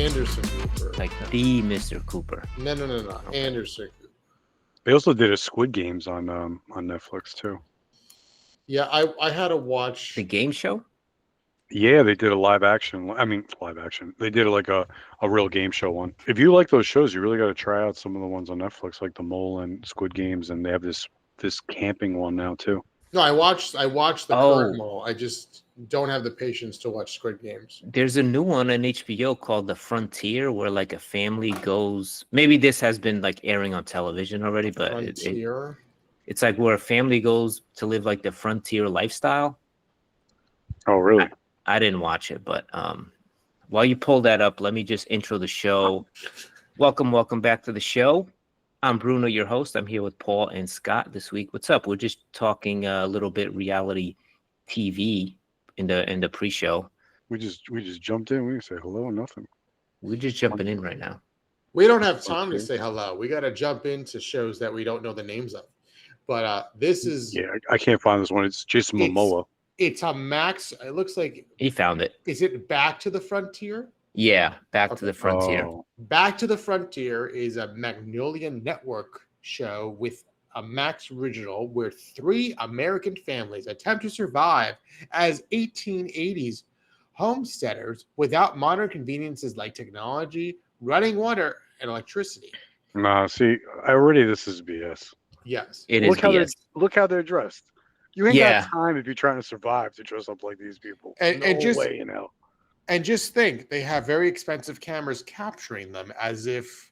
Anderson Cooper. Like the Mr. Cooper. No. Okay. Anderson Cooper. They also did a Squid Games on Netflix too. Yeah, I had to watch The game show? Yeah, they did a live action. I mean, live action. They did like a real game show one. If you like those shows, you really got to try out some of the ones on Netflix, like The Mole and Squid Games, and they have this camping one now too. No, I watched the current Mole. I just don't have the patience to watch Squid Games. There's a new one on HBO called The Frontier, where like a family goes. Maybe this has been like airing on television already, but it's like where a family goes to live like the frontier lifestyle. Oh, really? I didn't watch it, but while you pull that up, let me just intro the show. Welcome back to the show. I'm Bruno, your host. I'm here with Paul and Scott this week. What's up? We're just talking a little bit reality TV in the pre-show. We just jumped in. We say hello, nothing. We're just jumping in right now. We don't have time to say hello. We got to jump into shows that we don't know the names of. But this is... Yeah, I can't find this one. It's Jason Momoa. It's a Max. It looks like... He found it. Is it Back to the Frontier? Yeah, Back to the Frontier. Oh. Back to the Frontier is a Magnolia Network show with a Max original where 3 American families attempt to survive as 1880s homesteaders without modern conveniences like technology, running water, and electricity. Nah, see, this is BS. Yes. It is BS. Look how they're dressed. You ain't got time if you're trying to survive to dress up like these people. No way in hell. And just think, they have very expensive cameras capturing them as if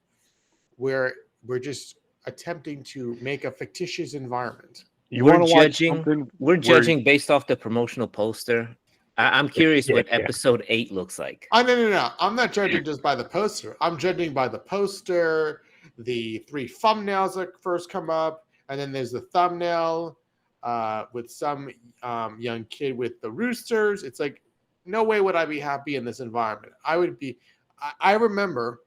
we're just attempting to make a fictitious environment. We're judging based off the promotional poster. I'm curious what episode 8 looks like. Oh, no. I'm not judging just by the poster. I'm judging by the poster, the 3 thumbnails that first come up, and then there's the thumbnail with some young kid with the roosters. It's like, no way would I be happy in this environment. I would be. I remember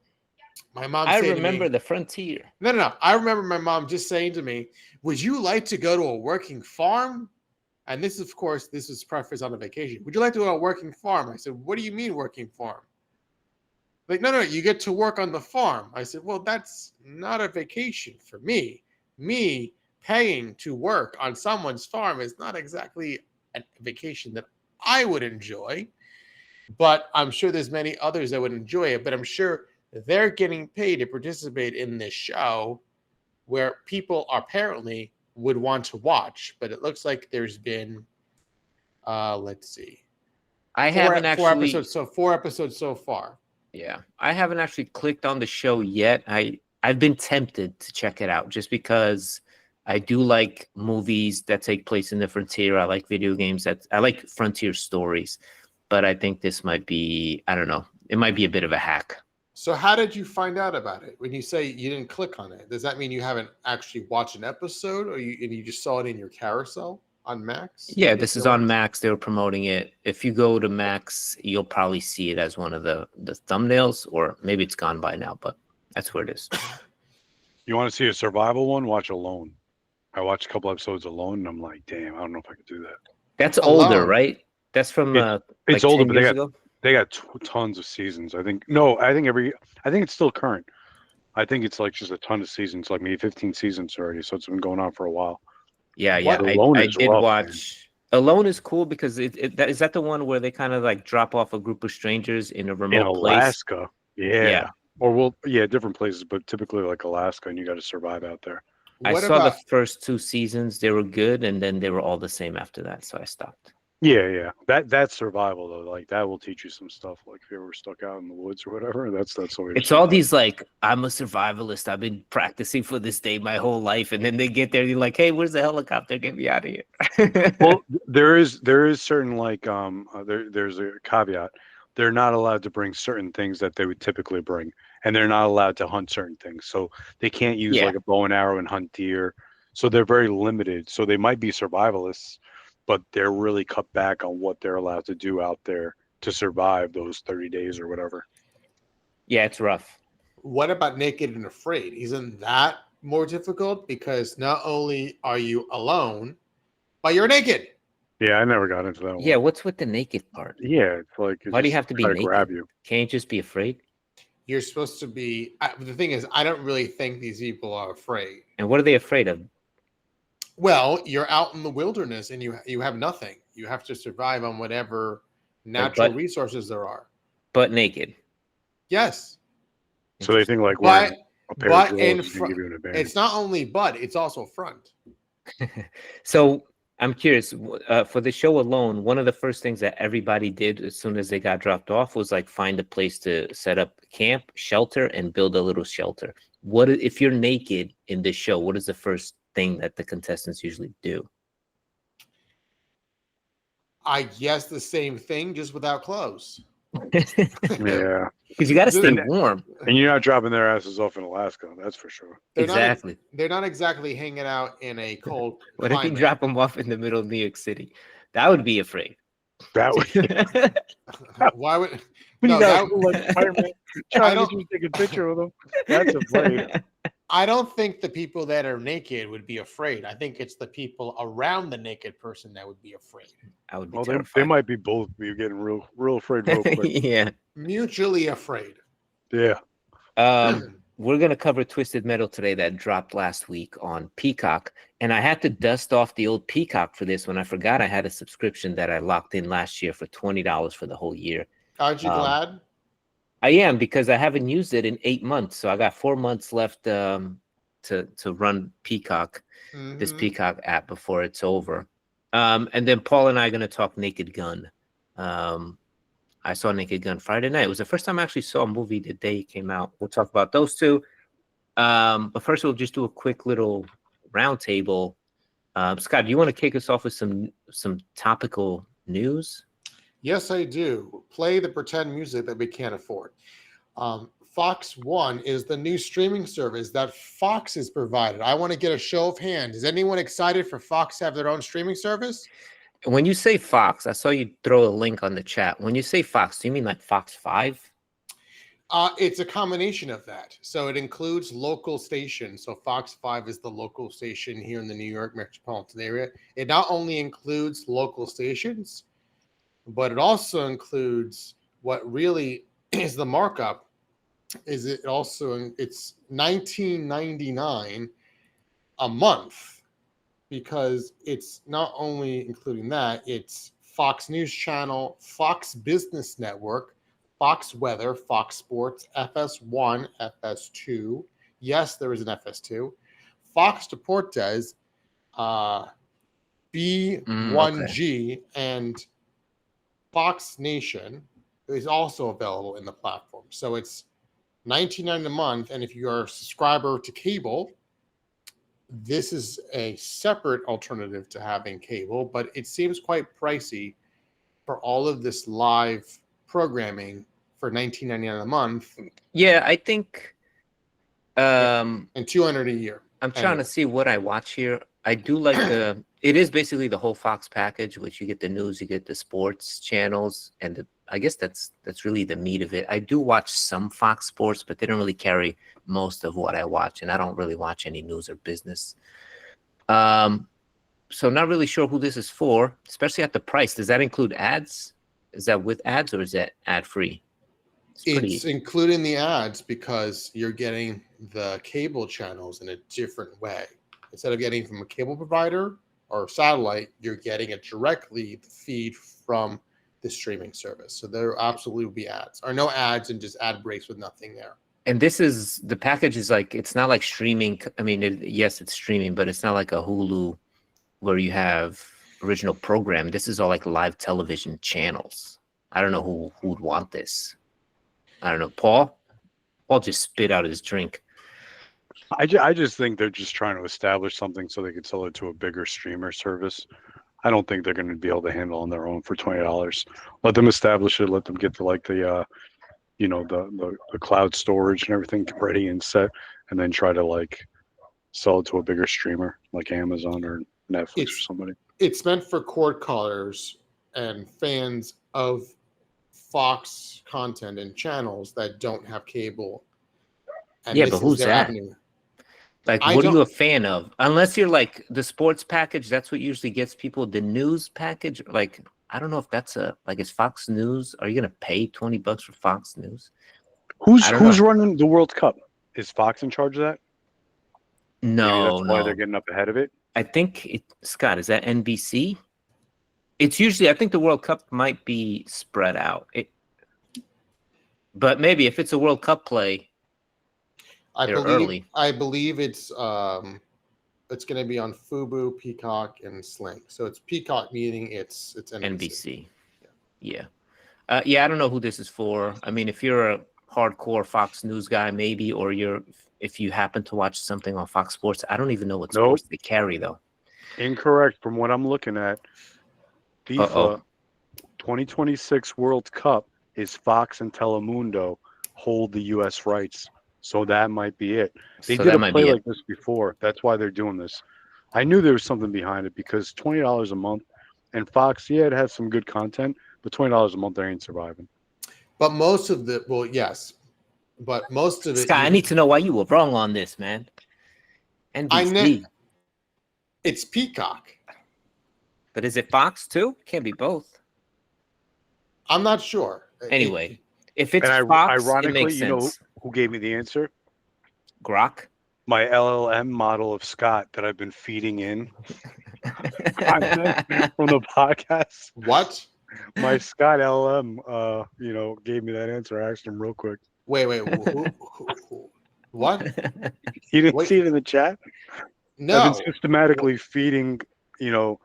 my mom saying to me, the Frontier. No. I remember my mom just saying to me, would you like to go to a working farm? And this, of course, this was prefaced on a vacation. Would you like to go to a working farm? I said, what do you mean working farm? Like, no, you get to work on the farm. I said, well, that's not a vacation for me. Me paying to work on someone's farm is not exactly a vacation that I would enjoy, but I'm sure there's many others that would enjoy it. But I'm sure they're getting paid to participate in this show where people apparently would want to watch. But it looks like there's been, let's see, four episodes so far. Yeah, I haven't actually clicked on the show yet. I've been tempted to check it out just because I do like movies that take place in the frontier. I like video games. I like frontier stories, but I think this might be, I don't know, it might be a bit of a hack. So how did you find out about it? When you say you didn't click on it, does that mean you haven't actually watched an episode, or you just saw it in your carousel on Max? Yeah, this is on Max. They were promoting it. If you go to Max, you'll probably see it as one of the thumbnails, or maybe it's gone by now, but that's where it is. You want to see a survival one? Watch Alone. I watched a couple episodes Alone, and I'm like, damn, I don't know if I could do that. That's older, right? That's from it's older, but they got tons of seasons. I think it's still current. I think it's like just a ton of seasons, like maybe 15 seasons already. So it's been going on for a while. Yeah. I did watch. Alone is cool because is that the one where they kind of like drop off a group of strangers in a remote place? Alaska. Yeah. Or different places, but typically like Alaska, and you got to survive out there. I saw the first 2 seasons. They were good, and then they were all the same after that, so I stopped. Yeah. That's survival though. Like that will teach you some stuff. Like if you're ever stuck out in the woods or whatever, that's always. It's all these like, I'm a survivalist. I've been practicing for this day my whole life, and then they get there, and you're like, hey, where's the helicopter? Get me out of here. Well, there is certain like there's a caveat. They're not allowed to bring certain things that they would typically bring, and they're not allowed to hunt certain things. So they can't use like a bow and arrow and hunt deer. So they're very limited. So they might be survivalists, but they're really cut back on what they're allowed to do out there to survive those 30 days or whatever. Yeah, it's rough. What about Naked and Afraid? Isn't that more difficult? Because not only are you alone, but you're naked. Yeah, I never got into that one. Yeah, what's with the naked part? Yeah, it's like why do you have to be naked? Grab you. Can't you just be afraid? you're supposed to be. The thing is, I don't really think these people are afraid. And what are they afraid of? Well, you're out in the wilderness and you have nothing. You have to survive on whatever natural resources there are. But naked. Yes. So they think like wearing a pair of drawers can give you an advantage. It's not only butt, it's also front. So I'm curious, for the show alone, one of the first things that everybody did as soon as they got dropped off was like find a place to set up camp, shelter, and build a little shelter. What if you're naked in this show? What is the first thing that the contestants usually do? I guess the same thing, just without clothes. Yeah, because you got to stay warm, and you're not dropping their asses off in Alaska. That's for sure. They're not exactly hanging out in a cold. What if you drop them off in the middle of New York City? That would be afraid. That would. Why would? No, that would like Spider-Man trying to take a picture with them. That's afraid. I don't think the people that are naked would be afraid. I think it's the people around the naked person that would be afraid. I would be terrified. They might be both. You're getting real afraid real quick. Yeah. Mutually afraid. Yeah. We're going to cover Twisted Metal today that dropped last week on Peacock. And I had to dust off the old Peacock for this one. I forgot I had a subscription that I locked in last year for $20 for the whole year. Aren't you glad? I am, because I haven't used it in 8 months. So I got 4 months left to run Peacock, this Peacock app, before it's over. And then Paul and I are going to talk Naked Gun. I saw Naked Gun Friday night. It was the first time I actually saw a movie the day it came out. We'll talk about those two. But first, we'll just do a quick little roundtable. Scott, do you want to kick us off with some topical news? Yes, I do. Play the pretend music that we can't afford. Fox One is the new streaming service that Fox has provided. I want to get a show of hands. Is anyone excited for Fox to have their own streaming service? When you say Fox, I saw you throw a link on the chat. When you say Fox, do you mean like Fox 5? It's a combination of that. So it includes local stations. So Fox 5 is the local station here in the New York metropolitan area. It not only includes local stations, but it also includes what really is the markup. Is it also? It's $19.99 a month, because it's not only including that. It's Fox News Channel, Fox Business Network, Fox Weather, Fox Sports, FS1, FS2. Yes, there is an FS2. Fox Deportes, B1G, and Fox Nation is also available in the platform. So it's $19.99 a month, and if you're a subscriber to cable, this is a separate alternative to having cable, but it seems quite pricey for all of this live programming for $19.99 a month. Yeah, I think and $200 a year. I'm trying to see what I watch here. I do like it is basically the whole Fox package, which you get the news, you get the sports channels, and I guess that's really the meat of it. I do watch some Fox Sports, but they don't really carry most of what I watch, and I don't really watch any news or business. So not really sure who this is for, especially at the price. Does that include ads? Is that with ads, or is that ad free? It's including the ads, because you're getting the cable channels in a different way. Instead of getting from a cable provider or satellite, you're getting it directly, the feed from the streaming service. So there absolutely will be ads, or no ads, and just ad breaks with nothing there. And this is, the package is like, it's not like streaming. I mean, yes, it's streaming, but it's not like a Hulu where you have original program. This is all like live television channels. I don't know who would want this. I don't know. Paul just spit out his drink. I just think they're just trying to establish something so they could sell it to a bigger streamer service. I don't think they're going to be able to handle on their own for $20. Let them establish it. Let them get to like the cloud storage and everything ready and set, and then try to like sell it to a bigger streamer like Amazon or Netflix or somebody. It's meant for cord callers and fans of Fox content and channels that don't have cable. And yeah, but who's that? Avenue. Like, what are you a fan of? Unless you're like the sports package, that's what usually gets people. The news package, like, I don't know if that's is Fox News. Are you gonna pay $20 for Fox News? Who's running the World Cup? Is Fox in charge of that? Maybe No, that's why they're getting up ahead of it. I think Scott, is that NBC? It's usually, I think the World Cup might be spread out. But maybe if it's a World Cup play, I early. believe it's going to be on Fubo, Peacock, and Sling. So it's Peacock, meaning it's NBC. Yeah. I don't know who this is for. I mean, if you're a hardcore Fox News guy, maybe, or if you happen to watch something on Fox Sports, I don't even know what sports they carry though. Incorrect. From what I'm looking at, FIFA 2026 World Cup is Fox and Telemundo hold the U.S. rights. So that might be it. They did a play like this before. That's why they're doing this. I knew there was something behind it because $20 a month, and Fox, it has some good content, but $20 a month, they ain't surviving. But most of it, Scott, I need to know why you were wrong on this, man. NBC. It's Peacock. But is it Fox too? Can't be both. I'm not sure. Anyway, if it's Fox, ironically, it makes sense. You know who gave me the answer? Grok. My LLM model of Scott that I've been feeding in from the podcast. What? My Scott LLM, gave me that answer. I asked him real quick. Wait. Who? What? You didn't see it in the chat? No. I've been systematically feeding, our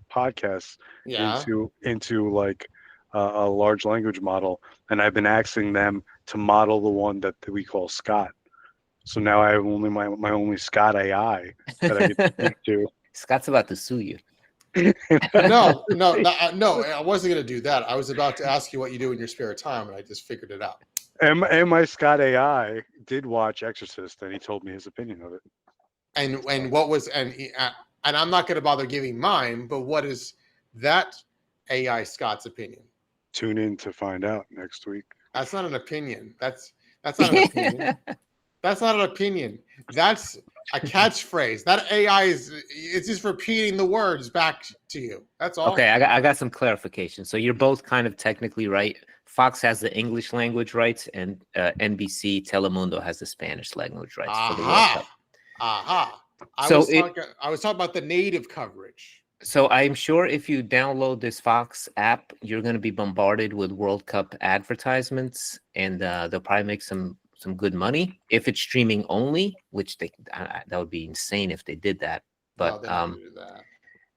podcasts into like a large language model, and I've been asking them to model the one that we call Scott. So now I have only my only Scott AI that I get to speak to. Scott's about to sue you. No, I wasn't going to do that. I was about to ask you what you do in your spare time, and I just figured it out. And my Scott AI did watch Exorcist, and he told me his opinion of it. And what was and I'm not going to bother giving mine, but what is that AI Scott's opinion? Tune in to find out next week. That's not an opinion. That's not an opinion. That's not an opinion. That's a catchphrase. That AI it's just repeating the words back to you. That's all. Okay, I got some clarification. So you're both kind of technically right. Fox has the English language rights, and NBC Telemundo has the Spanish language rights for the World Cup. I was talking about the native coverage. So I'm sure if you download this Fox app, you're going to be bombarded with World Cup advertisements, and they'll probably make some good money if it's streaming only, which that would be insane if they did that. But do that.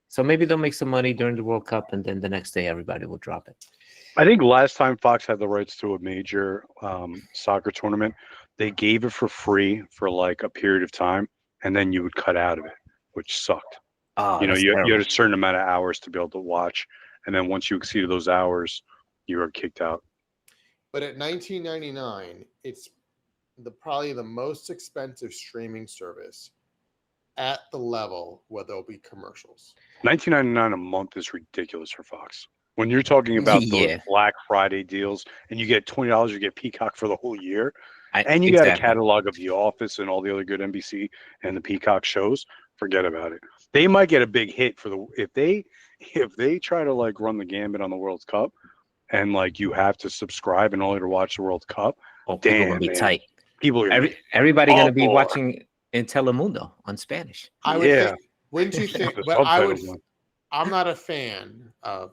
So maybe they'll make some money during the World Cup, and then the next day everybody will drop it. I think last time Fox had the rights to a major soccer tournament, they gave it for free for like a period of time, and then you would cut out of it, which sucked. Oh, you had a certain amount of hours to be able to watch, and then once you exceeded those hours, you were kicked out. But at $19.99, it's probably the most expensive streaming service at the level where there'll be commercials. $19.99 a month is ridiculous for Fox. When you're talking about those Black Friday deals, and you get $20, you get Peacock for the whole year, and you got a catalog of The Office and all the other good NBC and the Peacock shows. Forget about it. They might get a big hit for if they try to like run the gambit on the World Cup, and like you have to subscribe in order to watch the World Cup. People are gonna be tight. People are everybody gonna be watching in Telemundo on Spanish. I would think, wouldn't you think? But I'm not a fan of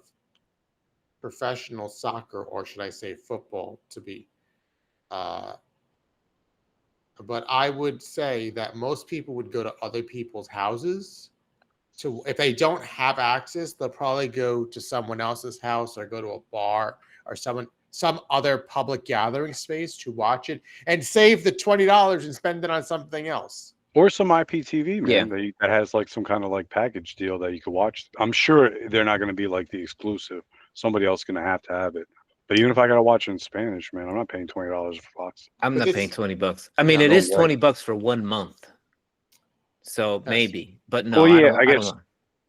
professional soccer, or should I say football, to be. But I would say that most people would go to other people's houses. So if they don't have access, they'll probably go to someone else's house or go to a bar or some other public gathering space to watch it and save the $20 and spend it on something else. Or some IPTV, man, that has like some kind of like package deal that you could watch. I'm sure they're not going to be like the exclusive. Somebody else is going to have it. But even if I got to watch it in Spanish, man, I'm not paying $20 for Fox. I'm not paying $20. I mean, it is $20 for 1 month. So maybe, but no. Well, yeah, I guess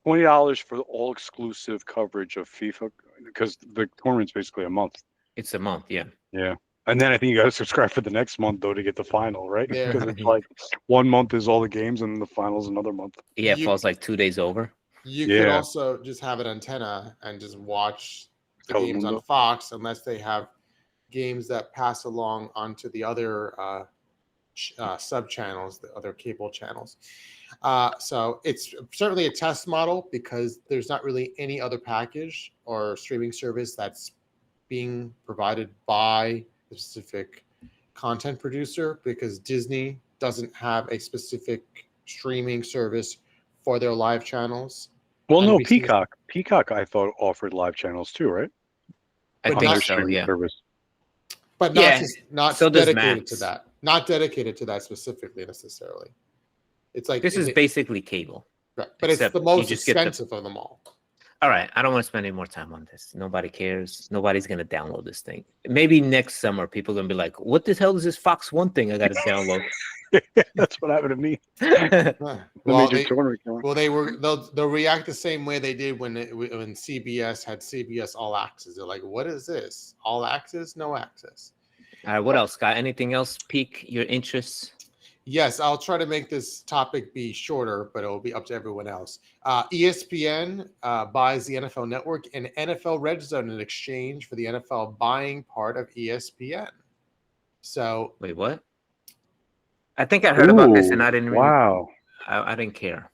$20 for all exclusive coverage of FIFA, because the tournament's basically a month. It's a month, yeah. Yeah. And then I think you got to subscribe for the next month, though, to get the final, right? Yeah. Because it's like 1 month is all the games, and the final's another month. Yeah, it falls like 2 days over. You could also just have an antenna and just watch the games on Fox unless they have games that pass along onto the other sub channels, the other cable channels. So it's certainly a test model because there's not really any other package or streaming service that's being provided by the specific content producer, because Disney doesn't have a specific streaming service for their live channels. Well, no, Peacock. Peacock, I thought, offered live channels too, right? I On think their so, streaming yeah. service. But not so dedicated to that. Not dedicated to that specifically necessarily. It's like this is basically cable. Right. But it's the most expensive of them all. All right, I don't want to spend any more time on this. Nobody cares. Nobody's going to download this thing. Maybe next summer, people are going to be like, what the hell is this Fox One thing I got to download? That's what happened to me. They'll react the same way they did when CBS had CBS All Access. They're like, what is this? All Access? No access. All right, what else, Scott? Anything else pique your interests? Yes, I'll try to make this topic be shorter, but it'll be up to everyone else. ESPN buys the NFL Network and NFL Red Zone in exchange for the NFL buying part of ESPN. So wait, what? I think I heard about this and I didn't. Wow, I didn't care.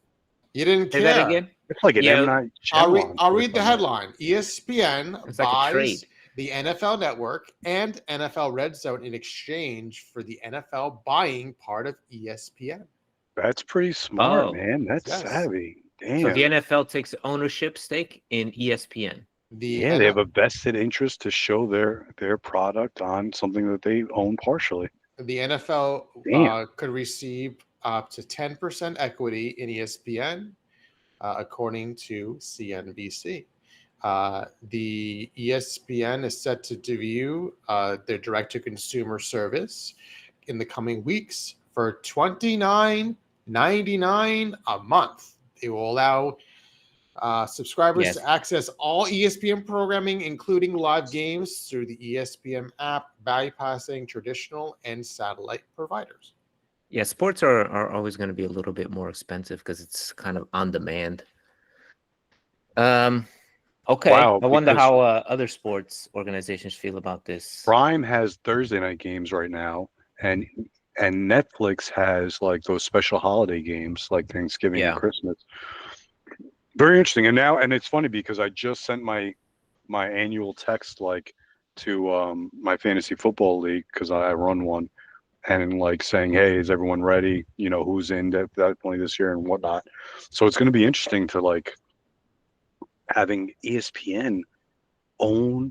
You didn't care. Say that again? It's like an M. Night Shyamalan. I'll read the headline. ESPN it's buys like the NFL Network and NFL Red Zone in exchange for the NFL buying part of ESPN. That's pretty smart, man. That's savvy. Damn. So the NFL takes ownership stake in ESPN. They have a vested interest to show their product on something that they own partially. The NFL could receive up to 10% equity in ESPN, according to CNBC. The ESPN is set to debut their direct-to-consumer service in the coming weeks for $29.99 a month. It will allow subscribers to access all ESPN programming, including live games, through the ESPN app, bypassing traditional and satellite providers. Yeah, sports are always going to be a little bit more expensive because it's kind of on demand. Okay, wow, I wonder how other sports organizations feel about this. Prime has Thursday night games right now, and Netflix has like those special holiday games like Thanksgiving and Christmas. Very interesting. And it's funny because I just sent my annual text like to my fantasy football league because I run one, and like saying, hey, is everyone ready? You know, who's in definitely this year and whatnot. So it's going to be interesting to like having ESPN own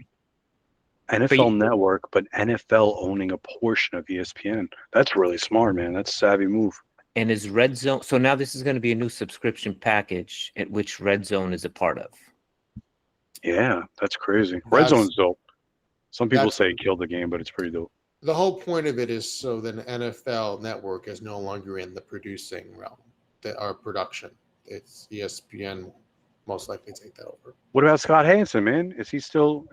NFL Network, but NFL owning a portion of ESPN. That's really smart, man. That's a savvy move. And is Red Zone? So now this is going to be a new subscription package at which Red Zone is a part of. Yeah, that's crazy. Red Zone's dope. Some people say it killed the game, but it's pretty dope. The whole point of it is so that the NFL Network is no longer in the producing realm, our production. It's ESPN most likely take that over. What about Scott Hansen, man? Is he still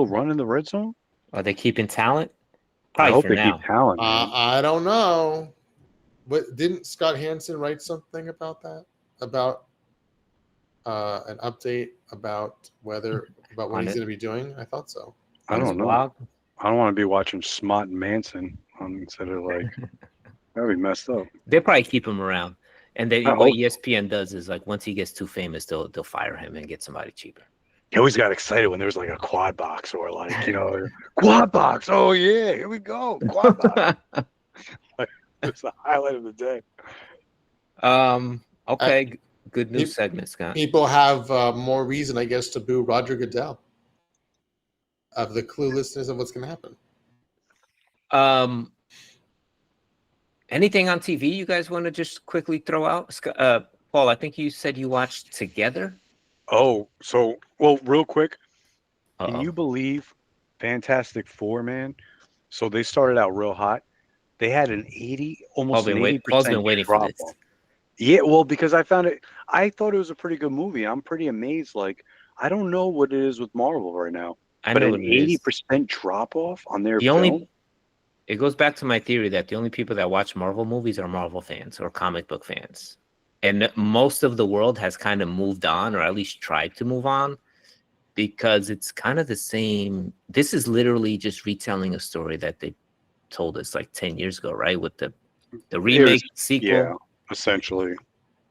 running the Red Zone? Are they keeping talent? Probably I hope for they now. keep talent. I don't know. But didn't Scott Hansen write something about that? About an update about what he's going to be doing? I thought so. I don't know. I don't want to be watching Smot Manson instead of like that'd be messed up. They probably keep him around. And then what ESPN does is like once he gets too famous, they'll fire him and get somebody cheaper. He always got excited when there was like a quad box or like, quad box. Oh yeah, here we go. Quad box. It's the highlight of the day. Okay, good news segment, Scott. People have more reason, I guess, to boo Roger Goodell of the cluelessness of what's going to happen. Anything on TV you guys want to just quickly throw out? Paul, I think you said you watched Together. Oh, real quick. Can you believe Fantastic Four, man? So they started out real hot. They had almost an 80% drop off. Yeah, well, because I thought it was a pretty good movie. I'm pretty amazed. Like, I don't know what it is with Marvel right now. But an 80% drop off on their film? It goes back to my theory that the only people that watch Marvel movies are Marvel fans or comic book fans. And most of the world has kind of moved on, or at least tried to move on, because it's kind of the same. This is literally just retelling a story that they told us like 10 years ago, right? With the remake sequel. Yeah, essentially.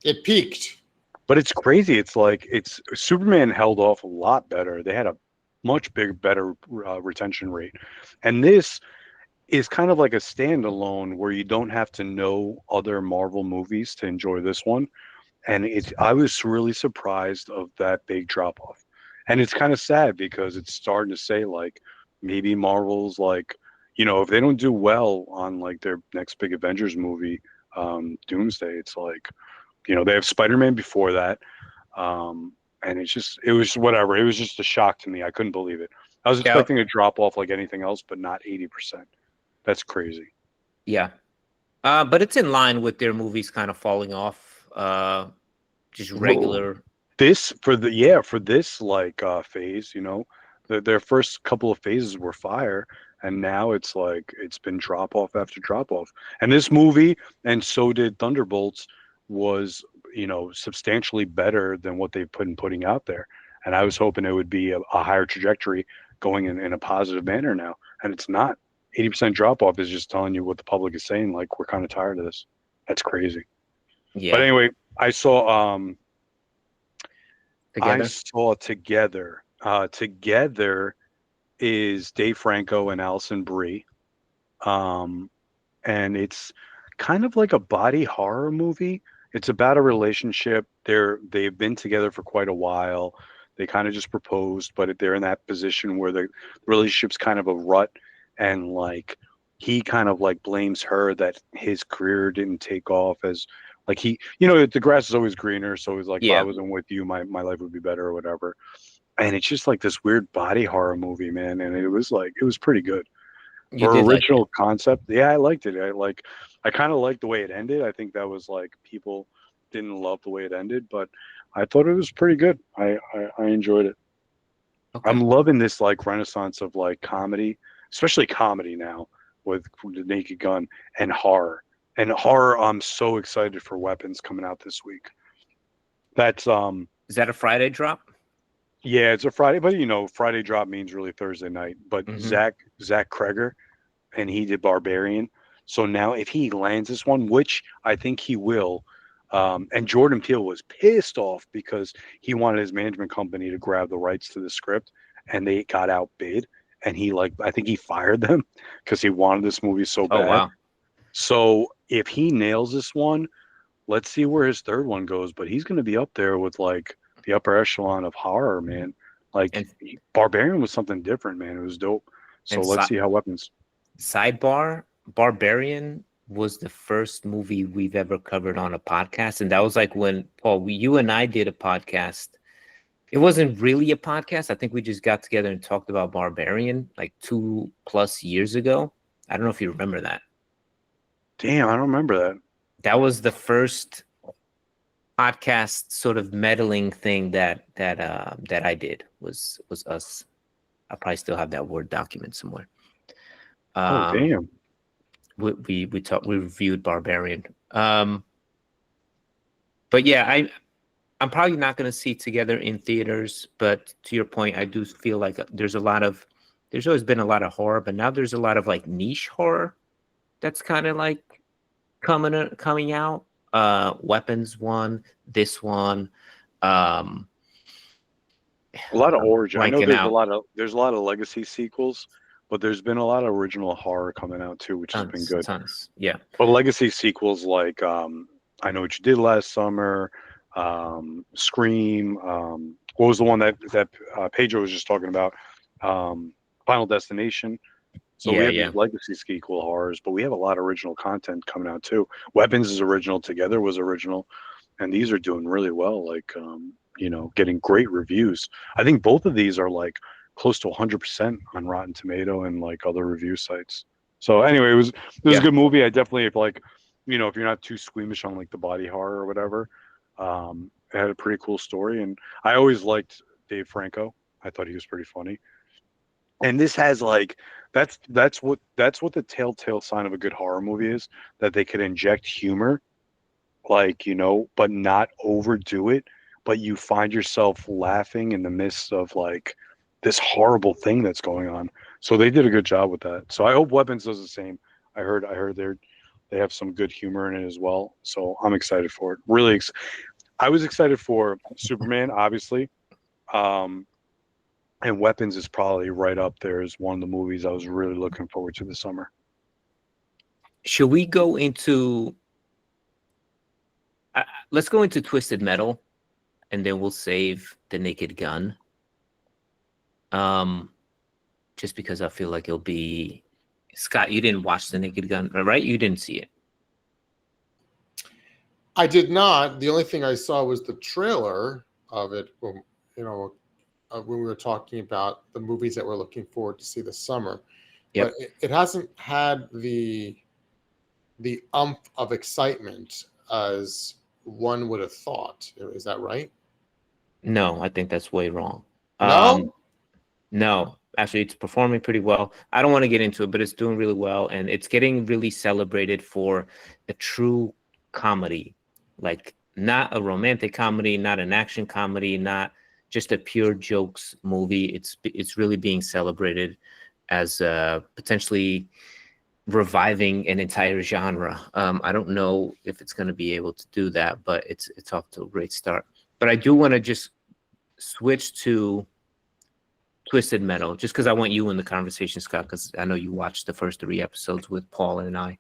It peaked. But it's crazy. It's like Superman held off a lot better. They had a much better retention rate, and this is kind of like a standalone where you don't have to know other Marvel movies to enjoy this one. And I was really surprised of that big drop off, and it's kind of sad because it's starting to say like maybe Marvel's like, if they don't do well on like their next big Avengers movie, Doomsday, it's like, they have Spider-Man before that. And it was whatever. It was just a shock to me. I couldn't believe it. I was expecting a drop off like anything else, but not 80%. That's crazy. Yeah. But it's in line with their movies kind of falling off. Just regular. For this like phase, their first couple of phases were fire, and now it's like it's been drop off after drop off. And this movie, and so did Thunderbolts, was substantially better than what they've been putting out there. And I was hoping it would be a higher trajectory going in a positive manner now, and it's not. 80% drop off is just telling you what the public is saying. Like, we're kind of tired of this. That's crazy. Yeah. But anyway, I saw Together. Together is Dave Franco and Alison Brie. And it's kind of like a body horror movie. It's about a relationship. They've been together for quite a while. They kind of just proposed, but they're in that position where the relationship's kind of a rut, and like he kind of like blames her that his career didn't take off as like the grass is always greener. So he's like, if I wasn't with you, my life would be better or whatever. And it's just like this weird body horror movie, man. And it was pretty good. For original concept. Yeah, I liked it. I kind of liked the way it ended. I think that was like people didn't love the way it ended, but I thought it was pretty good. I enjoyed it. Okay. I'm loving this like renaissance of like comedy, especially comedy now with the Naked Gun and horror. And horror, I'm so excited for Weapons coming out this week. That's Is that a Friday drop? Yeah, it's a Friday, but Friday drop means really Thursday night. But Zach Kreger, and he did Barbarian. So now if he lands this one, which I think he will, and Jordan Peele was pissed off because he wanted his management company to grab the rights to the script, and they got outbid. And I think he fired them because he wanted this movie so bad. Oh, wow. So if he nails this one, let's see where his third one goes. But he's going to be up there with like the upper echelon of horror, man. Barbarian was something different, man. It was dope. So let's see how Weapons. Sidebar, Barbarian was the first movie we've ever covered on a podcast. And that was like when, Paul, you and I did a podcast. It wasn't really a podcast. I think we just got together and talked about Barbarian like 2+ years ago. I don't know if you remember that. Damn, I don't remember that. That was the first podcast sort of meddling thing that I did was us. I probably still have that Word document somewhere. Damn. We reviewed Barbarian. But yeah, I'm probably not going to see it together in theaters, but to your point, I do feel like there's always been a lot of horror, but now there's a lot of like niche horror that's kind of like coming out. Weapons one, this one. A lot of origin. I know there's a lot of legacy sequels, but there's been a lot of original horror coming out too, which has been good. Tons, yeah. But legacy sequels like I Know What You Did Last Summer, Scream. What was the one that Pedro was just talking about? Final Destination. So we have these legacy sequel horrors, but we have a lot of original content coming out too. Weapons is original. Together was original, and these are doing really well. Like getting great reviews. I think both of these are like close to 100% on Rotten Tomato and like other review sites. So anyway, it was a good movie. I definitely if you're not too squeamish on like the body horror or whatever, it had a pretty cool story. And I always liked Dave Franco. I thought he was pretty funny. And this has like that's what the telltale sign of a good horror movie is, that they could inject humor, like but not overdo it, but you find yourself laughing in the midst of like this horrible thing that's going on. So they did a good job with that. So I hope Weapons does the same. I heard they have some good humor in it as well. So I'm excited for it. Really, I was excited for Superman, obviously. And Weapons is probably right up there as one of the movies I was really looking forward to this summer. Should we go into? Let's go into Twisted Metal, and then we'll save The Naked Gun. Just because I feel like it'll be. Scott, you didn't watch The Naked Gun, right? You didn't see it. I did not. The only thing I saw was the trailer of it. When we were talking about the movies that we're looking forward to see this summer, Yep. but it hasn't had the umph of excitement as one would have thought. Is that right? No, I think that's way wrong. No? No, actually, it's performing pretty well. I don't want to get into it, but it's doing really well, and it's getting really celebrated for a true comedy, like not a romantic comedy, not an action comedy, not just a pure jokes movie. It's really being celebrated as potentially reviving an entire genre. I don't know if it's going to be able to do that, but it's off to a great start. But I do want to just switch to Twisted Metal, just because I want you in the conversation, Scott, because I know you watched the first 3 episodes with Paul and I.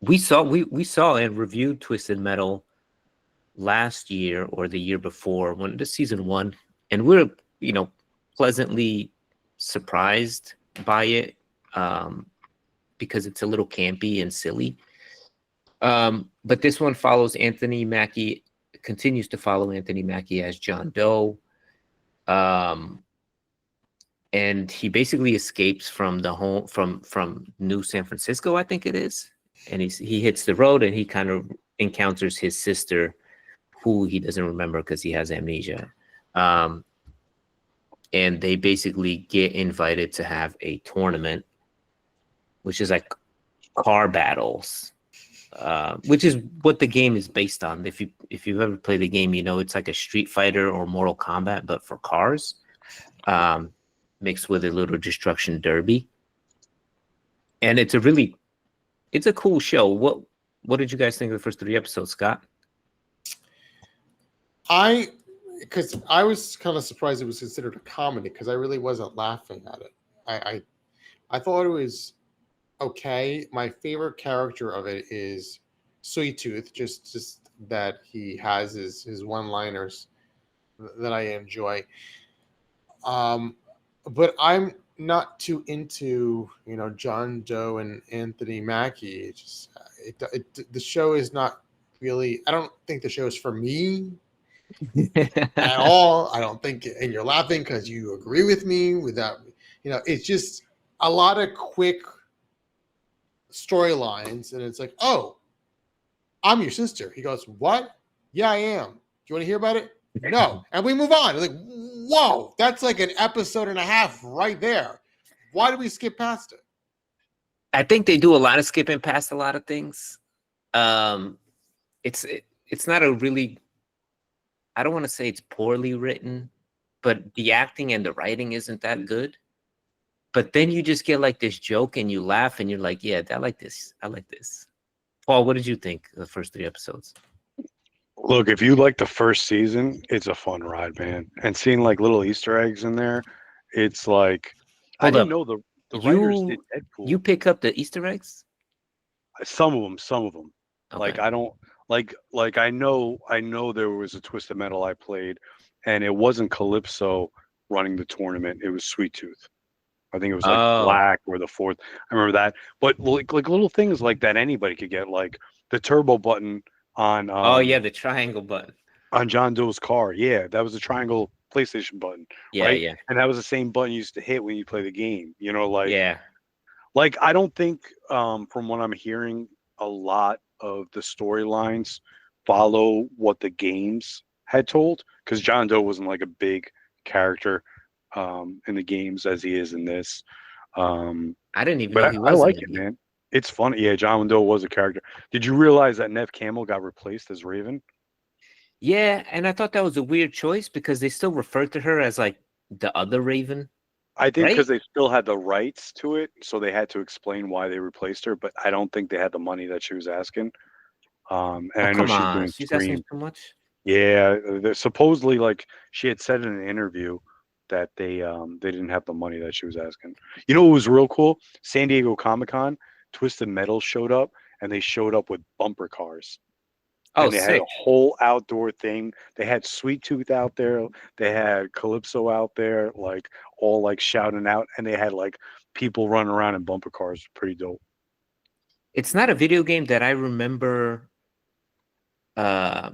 We saw and reviewed Twisted Metal last year or the year before, when the season 1, and we're pleasantly surprised by it, because it's a little campy and silly. But this one follows Anthony Mackie, continues to follow Anthony Mackie as John Doe. And he basically escapes from the home from New San Francisco, I think it is. And he hits the road, and he kind of encounters his sister, who he doesn't remember because he has amnesia. And they basically get invited to have a tournament, which is like car battles, which is what the game is based on. If you've ever played the game, it's like a Street Fighter or Mortal Kombat, but for cars, mixed with a little Destruction Derby. And it's a cool show. What did you guys think of the first 3 episodes, Scott? Because I was kind of surprised it was considered a comedy, because I really wasn't laughing at it. I thought it was okay. My favorite character of it is Sweet Tooth, just that he has his one-liners that I enjoy. But I'm not too into John Doe and Anthony Mackie. The show is not really. I don't think the show is for me at all. I don't think, and you're laughing because you agree with me without. It's just a lot of quick storylines, and it's like, oh, I'm your sister. He goes, what? Yeah, I am. Do you want to hear about it? No. And we move on. Like, whoa, that's like an episode and a half right there. Why did we skip past it? I think they do a lot of skipping past a lot of things. It's not a really, I don't want to say it's poorly written, but the acting and the writing isn't that good. But then you just get like this joke and you laugh and you're like, yeah, I like this. I like this. Paul, what did you think of the first 3 episodes? Look, if you like the first season, it's a fun ride, man. And seeing like little Easter eggs in there, it's like I didn't know the writers did Deadpool. You pick up the Easter eggs? Some of them. Okay. Like I don't like I know there was a Twisted Metal I played, and it wasn't Calypso running the tournament. It was Sweet Tooth. I think it was like Black or the 4th. I remember that. But like little things like that anybody could get, like the turbo button on the triangle button on John Doe's car. Yeah, that was a triangle PlayStation button. Yeah, right? yeah. And that was the same button you used to hit when you play the game. Yeah. Like I don't think from what I'm hearing, a lot of the storylines follow what the games had told, because John Doe wasn't like a big character in the games as he is in this. I didn't even know he was. I like it, man. It's funny. Yeah, John Doe was a character. Did you realize that Nev Campbell got replaced as Raven? Yeah, and I thought that was a weird choice because they still referred to her as like the other Raven, I think right? because they still had the rights to it, so they had to explain why they replaced her. But I don't think they had the money that she was asking. And Oh, I know come she's on. doing She's asking Scream. too much. Yeah, supposedly like she had said in an interview that they didn't have the money that she was asking. You know what was real cool? San Diego Comic-Con, Twisted Metal showed up and they showed up with bumper cars. Oh, And they had a sick. whole outdoor thing. They had Sweet Tooth out there. They had Calypso out there, like all like shouting out, and they had like people running around in bumper cars. Pretty dope. It's not a video game that I remember uh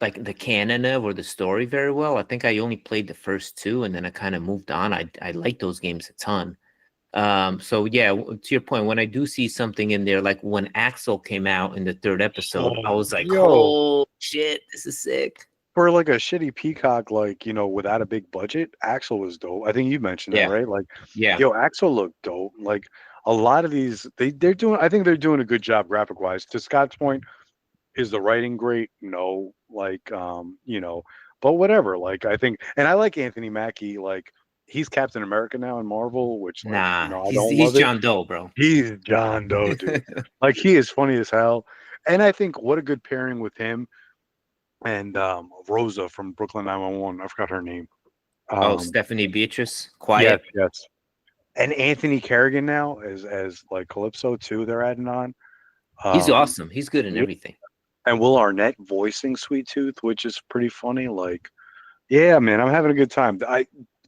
like the canon of or the story very well. I think I only played the first two and then I kind of moved on. I like those games a ton. So yeah, to your point, when I do see something in there, like when Axel came out in the third episode, I Oh, was like, yo, oh shit, this is sick. for like a shitty Peacock, like without a big budget, Axel was dope. I think you mentioned that, Yeah, right? Like, yeah, yo, Axel looked dope. Like a lot of these, they're doing. I think they're doing a good job graphic wise. To Scott's point, is the writing great? No, like but whatever. Like I think, and I like Anthony Mackie. Like he's Captain America now in Marvel, which like nah, I he's don't he's love it. John Doe, bro. He's John Doe, dude. Like he is funny as hell, and I think what a good pairing with him and Rosa from Brooklyn 911. I forgot her name. Oh, Um, Stephanie Beatrice, yes, quiet. yes, and Anthony Kerrigan now as like Calypso too. They're adding on. He's Um, awesome. He's good in everything. and Will Arnett voicing Sweet Tooth, which is pretty funny. Like, yeah, man, I'm having a good time.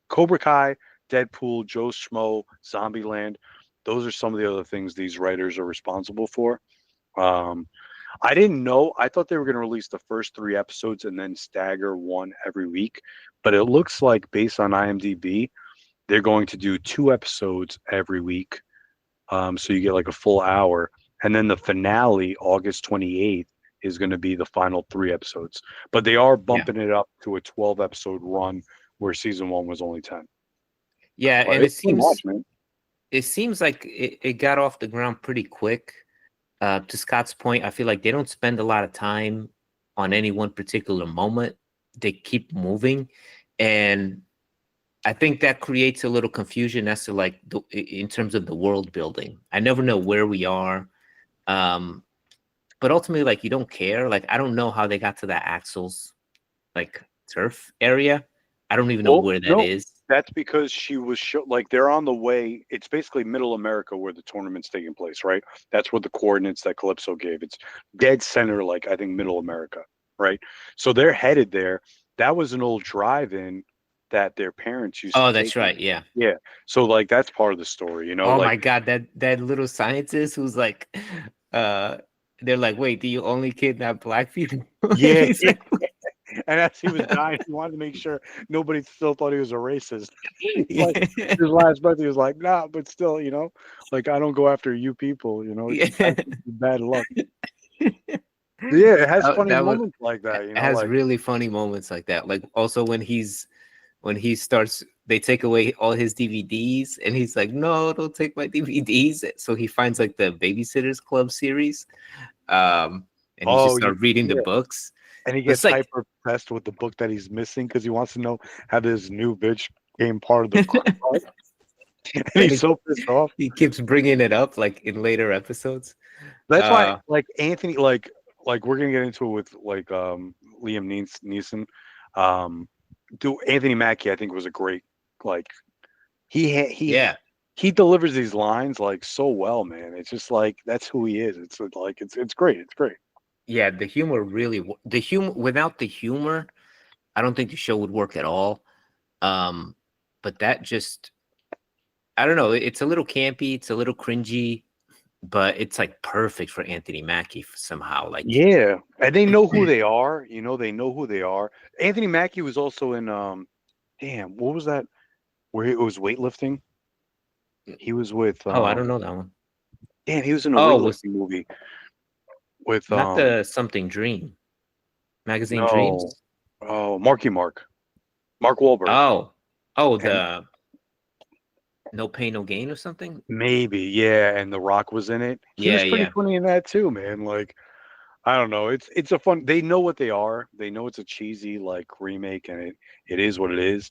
Cobra Kai, Deadpool, Joe Schmo, Zombieland. Those are some of the other things these writers are responsible for. Um, I didn't know. I thought they were going to release the first 3 episodes and then stagger one every week. But it looks like, based on IMDb, they're going to do 2 episodes every week. So you get like a full hour. And then the finale, August 28th, is going to be the final 3 episodes. But they are Yeah. bumping it up to a 12 episode run where season 1 was only 10. Yeah, But and it it's too much, seems man. it seems like it got off the ground pretty quick. To Scott's point, I feel like they don't spend a lot of time on any one particular moment. They keep moving, and I think that creates a little confusion as to like in terms of the world building. I never know where we are, but ultimately, like you don't care. Like I don't know how they got to that Axel's like turf area. I don't even know Well, where that no, is. that's because she was like they're on the way. It's basically Middle America where the tournament's taking place, right? That's what the coordinates that Calypso gave. It's dead center, like I think Middle America, right? So they're headed there. That was an old drive-in that their parents used to Oh, that's take them. right. Yeah. Yeah. So like that's part of the story, Oh like my God, that little scientist who's like, uh, they're like, wait, do you only kidnap black people? yeah. He's like, And as he was dying, he wanted to make sure nobody still thought he was a racist. Like yeah. his last breath, he was like, "Nah, but still, like I don't go after you people. It's Yeah. actually bad luck." Yeah, it has funny That was moments like that. it has Like really funny moments like that. Like also when he starts, they take away all his DVDs, and he's like, "No, don't take my DVDs." So he finds like the Babysitters Club series, and he just oh start reading the yeah, books. and he It's gets like hyper obsessed with the book that he's missing because he wants to know how this new bitch became part of the club, and and he's so pissed off. he keeps bringing it up like in later episodes. That's why, Uh, like Anthony, like we're gonna get into it with like Liam Neeson. Um, do Anthony Mackie, I think, was a great like yeah, he delivers these lines like so well, man. It's just like that's who he is. It's like it's great. It's great. yeah. The humor really, the humor without the humor, I don't think the show would work at all. But that just, I don't know. It's a little campy. It's a little cringy, but it's like perfect for Anthony Mackie somehow. Like, Yeah, and they know who they are. They know who they are. Anthony Mackie was also in damn, what was that? Where it was weightlifting. He was with oh, I don't know that one. damn, he was in a Oh, was weightlifting movie with not the something Dream magazine no, Dreams? oh, Mark Wahlberg, Oh, oh, and the No Pain No Gain or something. maybe yeah, and The Rock was in it. He Yeah, was pretty yeah. funny in that too, man. Like I don't know. It's a fun. They know what they are. They know it's a cheesy like remake, and it is what it is,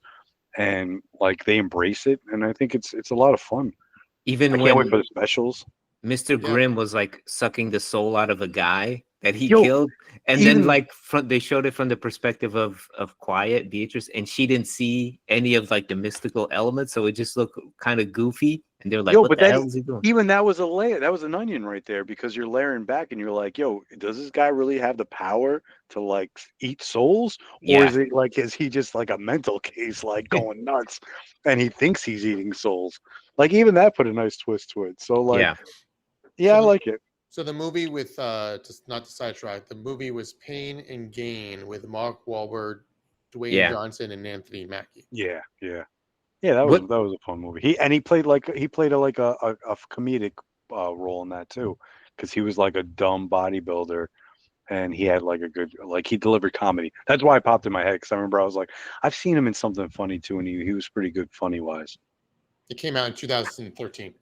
and like they embrace it, and I think it's a lot of fun. I Even can't wait when for the specials. Mr. Yeah. Grimm was like sucking the soul out of a guy that he Yo, killed, and then even like they showed it from the perspective of Quiet Beatrice, and she didn't see any of like the mystical elements, so it just looked kind of goofy. And they were like, yo, "What but the that hell is he doing?" even that was a layer. That was an onion right there because you're layering back, and you're like, yo, does this guy really have the power to like eat souls, or Yeah, is it like is he just like a mental case, like going nuts, and he thinks he's eating souls? Like even that put a nice twist to it. So like, yeah. yeah, So I the like it. so the movie with just not to sidetrack, the movie was Pain and Gain with Mark Wahlberg, Dwayne Yeah. Johnson, and Anthony Mackie. Yeah, yeah. Yeah, that What was a fun movie. He played like a comedic role in that too, because he was like a dumb bodybuilder, and he had like a good like he delivered comedy. That's why it popped in my head because I remember I was like, I've seen him in something funny too, and he was pretty good funny wise. It came out in 2013.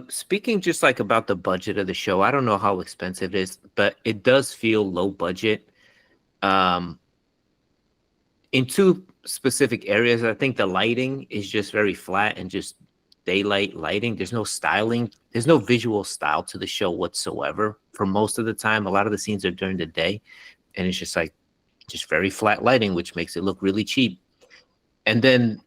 speaking just like about the budget of the show, I don't know how expensive it is, but it does feel low budget. Um, in two specific areas, I think the lighting is just very flat and just daylight lighting. There's no styling. There's no visual style to the show whatsoever. For most of the time, a lot of the scenes are during the day, and it's just like just very flat lighting, which makes it look really cheap. And then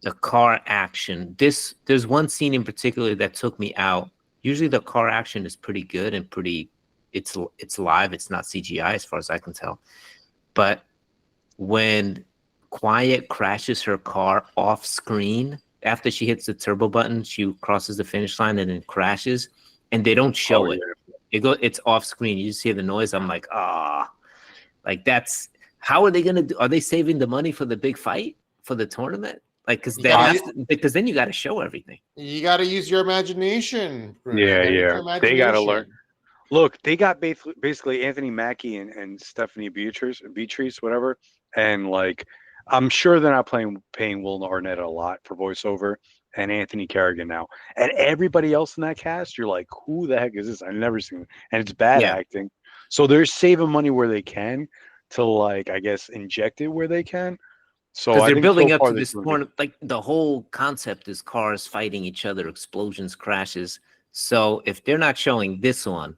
the car action. There's one scene in particular that took me out. Usually the car action is pretty good and pretty. It's live. It's not CGI as far as I can tell. But when Quiet crashes her car off screen after she hits the turbo button, she crosses the finish line and then crashes, and they don't Oh show yeah. it. It's off screen. You just hear the noise. I'm like, like that's how are they gonna do? Are they saving the money for the big fight for the tournament? Like, because then you got to show everything. You got to use your imagination, Bruno. Yeah, You gotta use yeah. your They got to learn. imagination. Look, they got basically Anthony Mackie and Stephanie Beatrice, whatever, and like I'm sure they're not paying Will Arnett a lot for voiceover and Anthony Carrigan now, and everybody else in that cast. You're like, who the heck is this? I've never seen it, and it's bad Yeah, acting. So they're saving money where they can to like I guess inject it where they can. So because I they're think so building up far to they're this doing good. point. Like the whole concept is cars fighting each other, explosions, crashes. So if they're not showing this one,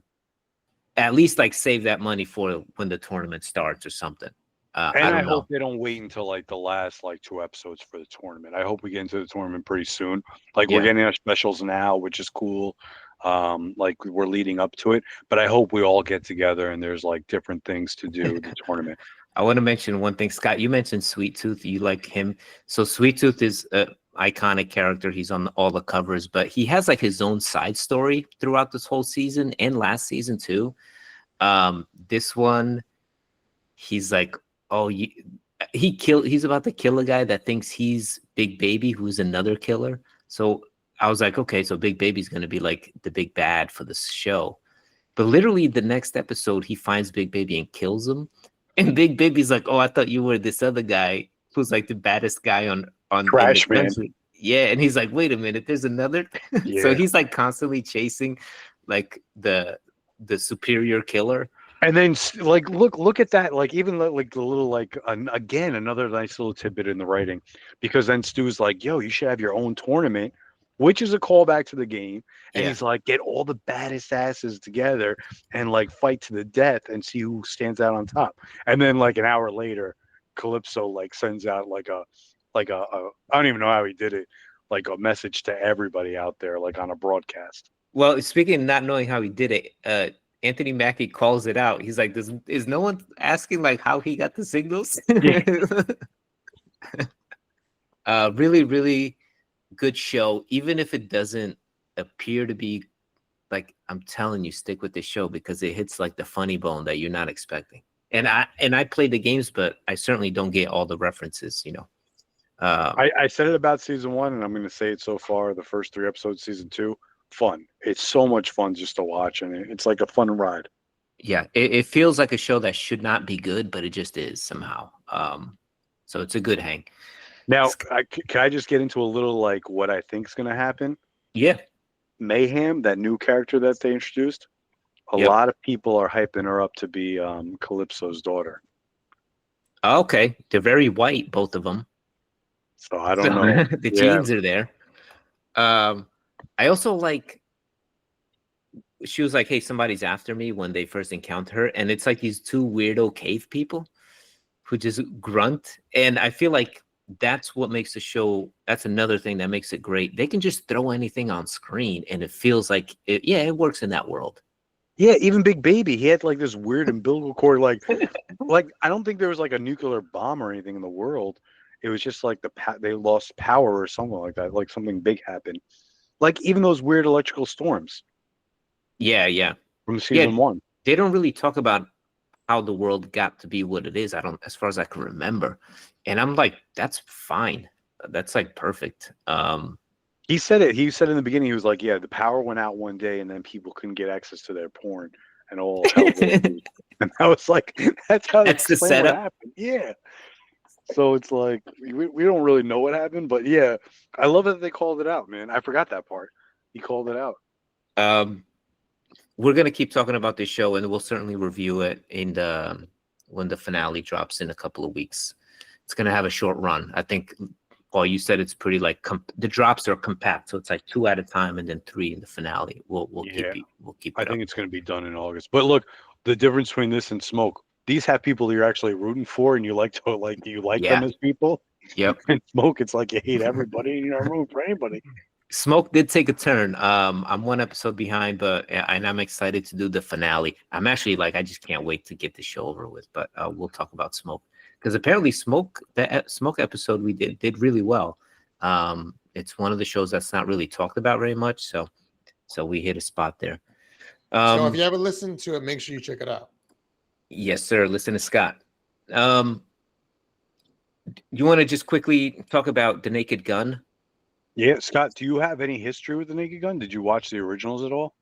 at least like save that money for when the tournament starts or something. I And I don't hope know. they don't wait until like the last like two episodes for the tournament. I hope we get into the tournament pretty soon. Like we're Yeah, getting our specials now, which is cool. Like we're leading up to it, but I hope we all get together and there's like different things to do the tournament. I want to mention one thing, Scott. You mentioned Sweet Tooth. You like him. So Sweet Tooth is an iconic character. He's on all the covers, but he has like his own side story throughout this whole season and last season too. This one, he's like, oh, he's about to kill a guy that thinks he's Big Baby, who's another killer. So I was like, okay, so Big Baby's gonna be like the big bad for this show. But literally the next episode, he finds Big Baby and kills him. And Big Baby's like, oh, I thought you were this other guy who's like the baddest guy on in the Trash man. country. Yeah, and he's like, wait a minute, there's another. So Yeah. he's like constantly chasing like the superior killer. And then like look at that, like even like the little like again another nice little tidbit in the writing, because then Stu's like, yo, you should have your own tournament, which is a callback to the game. And Yeah. he's like, get all the baddest asses together and like fight to the death and see who stands out on top. And then like an hour later, Calypso like sends out like a I don't even know how he did it, like a message to everybody out there, like on a broadcast. Well, speaking of not knowing how he did it, Anthony Mackie calls it out. He's like, is no one asking like how he got the signals? Really, really good show. Even if it doesn't appear to be like, I'm telling you, stick with the show because it hits like the funny bone that you're not expecting. And I play the games, but I certainly don't get all the references, you know. I said it about season one, and I'm going to say it so far. The first 3 episodes, season 2, fun. It's so much fun just to watch, and it's like a fun ride. Yeah, it feels like a show that should not be good, but it just is somehow. So it's a good hang. Now, can I just get into a little like what I think is going to happen? Yeah. Mayhem, that new character that they introduced, A lot of people are hyping her up to be Calypso's daughter. Okay, they're very white, both of them. So I don't know. The genes are there. I also like. She was like, "Hey, somebody's after me" when they first encounter her, and it's like these two weirdo cave people who just grunt, and I feel like that's what makes the show. That's another thing that makes it great. They can just throw anything on screen, and it feels like it works in that world. Yeah, even Big Baby, he had like this weird umbilical cord, like I don't think there was like a nuclear bomb or anything in the world. It was just like they lost power or something like that. Like something big happened. Like even those weird electrical storms. Yeah. From season 1. They don't really talk about how the world got to be what it is. As far as I can remember. And I'm like, that's fine. That's like perfect. He said it. He said in the beginning, he was like, yeah, the power went out one day and then people couldn't get access to their porn and all hell broke loose. And I was like, that's how that's the setup. What happened. Yeah. So it's like, we don't really know what happened, but yeah, I love that they called it out, man. I forgot that part. He called it out. We're going to keep talking about this show, and we'll certainly review it when the finale drops in a couple of weeks. It's going to have a short run. I think, well, you said it's pretty like the drops are compact, so it's like 2 at a time and then 3 in the finale. We'll keep. I think it's going to be done in August. But look, the difference between this and Smoke, these have people you're actually rooting for, and you like them as people. Yep. And Smoke, it's like you hate everybody, and you're not rooting for anybody. Smoke did take a turn. I'm 1 episode behind, and I'm excited to do the finale. I'm actually like, I just can't wait to get the show over with. But we'll talk about Smoke because apparently the Smoke episode we did really well. It's one of the shows that's not really talked about very much, so we hit a spot there. So if you haven't listened to it, make sure you check it out. Yes, sir. Listen to Scott. You want to just quickly talk about The Naked Gun? Yeah, Scott, do you have any history with The Naked Gun? Did you watch the originals at all?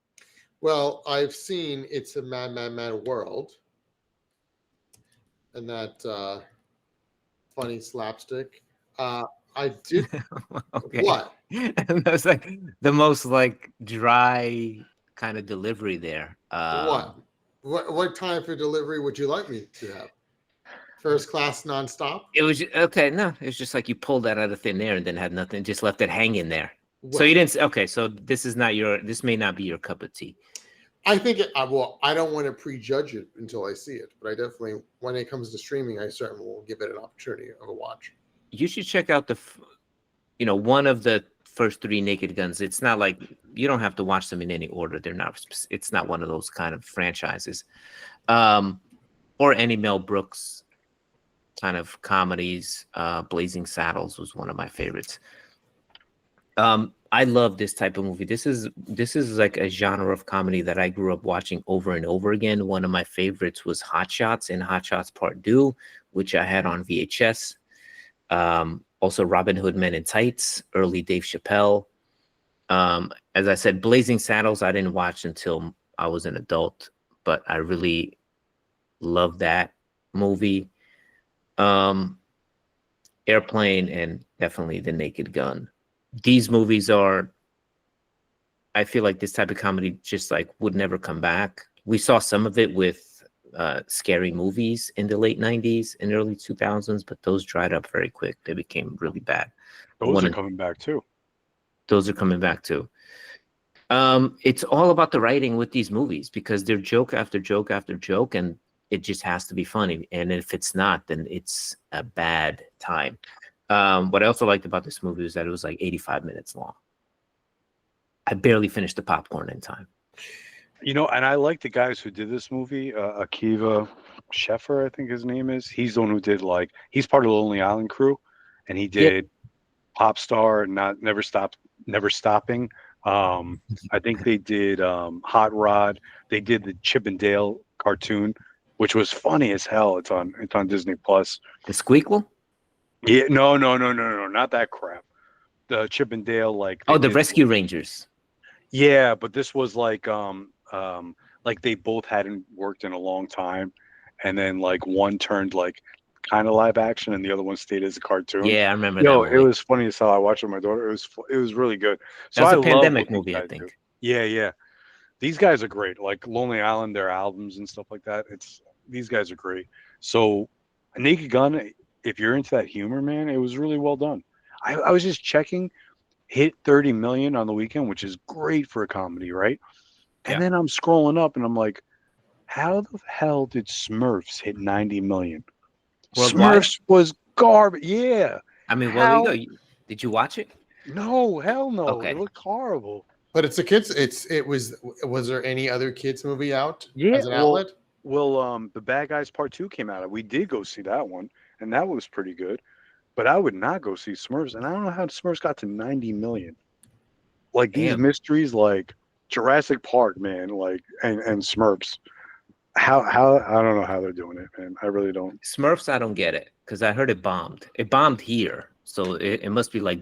Well, I've seen It's a Mad, Mad, Mad World. And that funny slapstick. I did. Okay. What? And that's like the most like dry kind of delivery there. What time for delivery would you like me to have? First class nonstop? It was okay. No, it was just like you pulled that out of thin air and then had nothing, just left it hanging there. So you didn't. Okay, so this may not be your cup of tea. I think I don't want to prejudge it until I see it, but I definitely, when it comes to streaming, I certainly will give it an opportunity of a watch. You should check out one of the first 3 Naked Guns. It's not like you don't have to watch them in any order. They're not. It's not one of those kind of franchises, or any Mel Brooks kind of comedies. Blazing Saddles was one of my favorites. I love this type of movie. This is like a genre of comedy that I grew up watching over and over again. One of my favorites was Hot Shots and Hot Shots Part 2, which I had on VHS. Also Robin Hood Men in Tights, early Dave Chappelle. As I said, Blazing Saddles I didn't watch until I was an adult, but I really love that movie. Airplane and definitely The Naked Gun. These movies I feel like this type of comedy just like would never come back. We saw some of it with scary movies in the late 90s and early 2000s, but those dried up very quick. They became really bad. Those are coming back too. Those are coming back too. It's all about the writing with these movies because they're joke after joke after joke, and it just has to be funny. And if it's not, then it's a bad time. What I also liked about this movie was that it was like 85 minutes long. I barely finished the popcorn in time. And I like the guys who did this movie. Akiva Scheffer, I think his name is. He's the one who did he's part of the Lonely Island crew, and he did Pop Star, Never Stopping. I think they did Hot Rod. They did the Chip and Dale cartoon, which was funny as hell. It's on Disney Plus. The Squeakquel? Yeah, no, not that crap. The Chip and Dale, the Rescue Rangers. Yeah, but this was like they both hadn't worked in a long time, and then one turned kind of live action, and the other one stayed as a cartoon. Yeah, I remember that. It was funny as hell. I watched it with my daughter. It was really good. So that was a pandemic movie, I think. Yeah. These guys are great. Like Lonely Island, their albums and stuff like that. These guys are great. So Naked Gun, if you're into that humor, man, it was really well done. I was just checking, hit 30 million on the weekend, which is great for a comedy, right? And then I'm scrolling up and I'm like, how the hell did Smurfs hit 90 million? Worldwide? Smurfs was garbage. Yeah. I mean, well, there you go. Did you watch it? No, hell no. Okay. It looked horrible. But it's a kids. Was there any other kids movie out Yeah. as an outlet? Well, The Bad Guys Part 2 came out. We did go see that one, and that was pretty good. But I would not go see Smurfs, and I don't know how Smurfs got to 90 million. Like these mysteries, like Jurassic Park, man, like and Smurfs. How I don't know how they're doing it, man. I really don't. Smurfs, I don't get it because I heard it bombed. It bombed here, so it must be like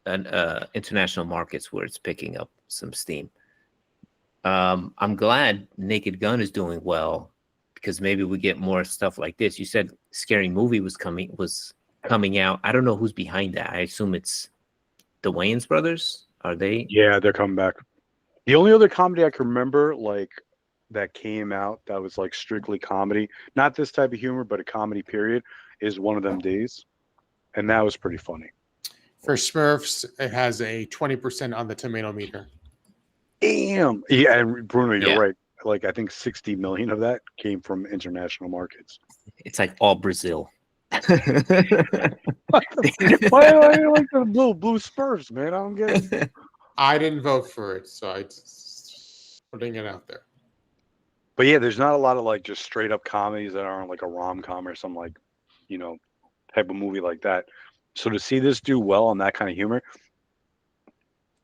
an international markets where it's picking up some steam. I'm glad Naked Gun is doing well because maybe we get more stuff like this. You said Scary Movie was coming out. I don't know who's behind that. I assume it's the Wayans brothers. Are they? Yeah, they're coming back. The only other comedy I can remember, like that came out that was like strictly comedy, not this type of humor, but a comedy period, is One of Them Days, and that was pretty funny. For Smurfs, it has a 20% on the tomato meter. Damn. Yeah, and Bruno, you're right. Like I think 60 million of that came from international markets. It's like all Brazil. Why do you like the blue Smurfs, man? I don't get it. I didn't vote for it, so I just putting it out there. But yeah, there's not a lot of like just straight up comedies that aren't like a rom-com or some like, type of movie like that. So to see this do well on that kind of humor,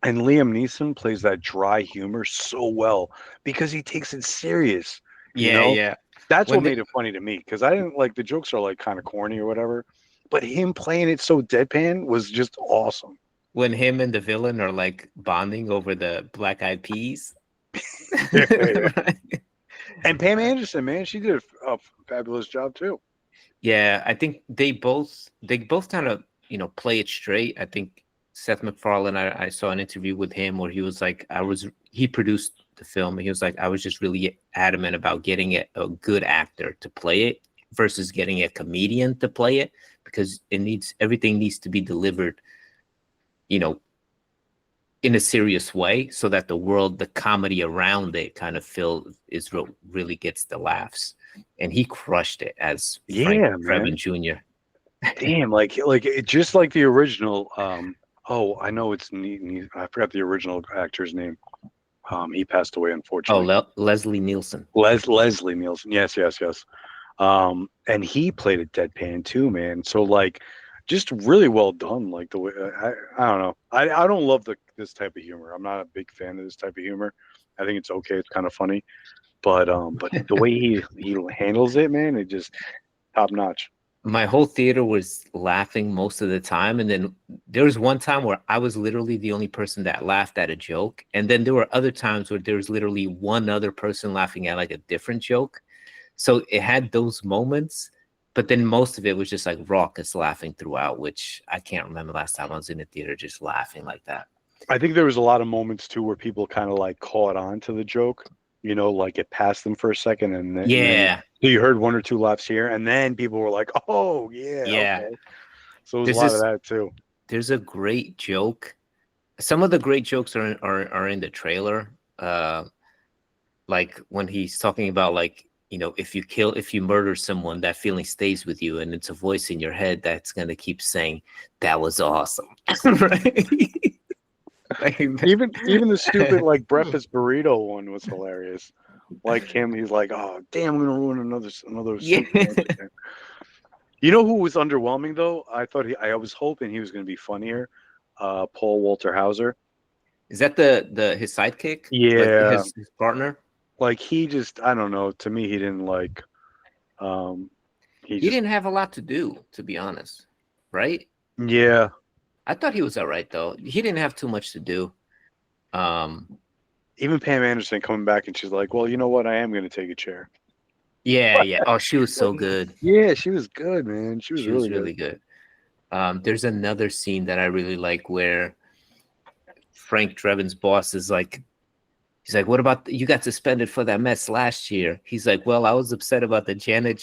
and Liam Neeson plays that dry humor so well because he takes it serious. Yeah. That's what made it funny to me because I didn't like the jokes are like kind of corny or whatever, but him playing it so deadpan was just awesome. When him and the villain are like bonding over the Black Eyed Peas. Right? And Pam Anderson, man, she did a fabulous job too. Yeah, I think they both kind of play it straight. I think Seth MacFarlane, I saw an interview with him where he was like, he produced the film, and he was like, I was just really adamant about getting a good actor to play it versus getting a comedian to play it because everything needs to be delivered, in a serious way so that the comedy around it kind of really gets the laughs. And he crushed it as Frank Drebin Jr. Damn, like it, just like the original. I know it's I forgot the original actor's name. He passed away, unfortunately. Leslie Nielsen. Leslie Nielsen. Yes. And he played a deadpan too, man. So like, just really well done. Like the way I don't know. I don't love this type of humor. I'm not a big fan of this type of humor. I think it's okay. It's kind of funny, but the way he handles it, man, it just top notch. My whole theater was laughing most of the time. And then there was one time where I was literally the only person that laughed at a joke. And then there were other times where there was literally one other person laughing at like a different joke. So it had those moments, but then most of it was just like raucous laughing throughout, which I can't remember last time I was in the theater just laughing like that. I think there was a lot of moments too where people kind of like caught on to the joke, like it passed them for a second. And then, so you heard one or two laughs here, and then people were like, "Oh yeah." Okay. So it was a lot of that too. There's a great joke. Some of the great jokes are in the trailer. Like when he's talking about like, if you murder someone, that feeling stays with you, and it's a voice in your head that's gonna keep saying, "That was awesome." Right? Even the stupid like breakfast burrito one was hilarious. Like him, he's like, "Oh damn, I'm gonna ruin another." Yeah. You know who was underwhelming though? I was hoping he was gonna be funnier. Paul Walter Hauser. Is that his sidekick? Yeah, like his partner. Like he just, I don't know. To me, he didn't like. He didn't have a lot to do, to be honest. Right? Yeah. I thought he was all right though. He didn't have too much to do. Even Pam Anderson coming back and she's like, "Well, you know what? I am going to take a chair." Yeah. Oh, she was so good. Yeah, she was good, man. She was really good. There's another scene that I really like where Frank Drebin's boss is like, He's like, what about you got suspended for that mess last year? He's like, well, I was upset about the Janet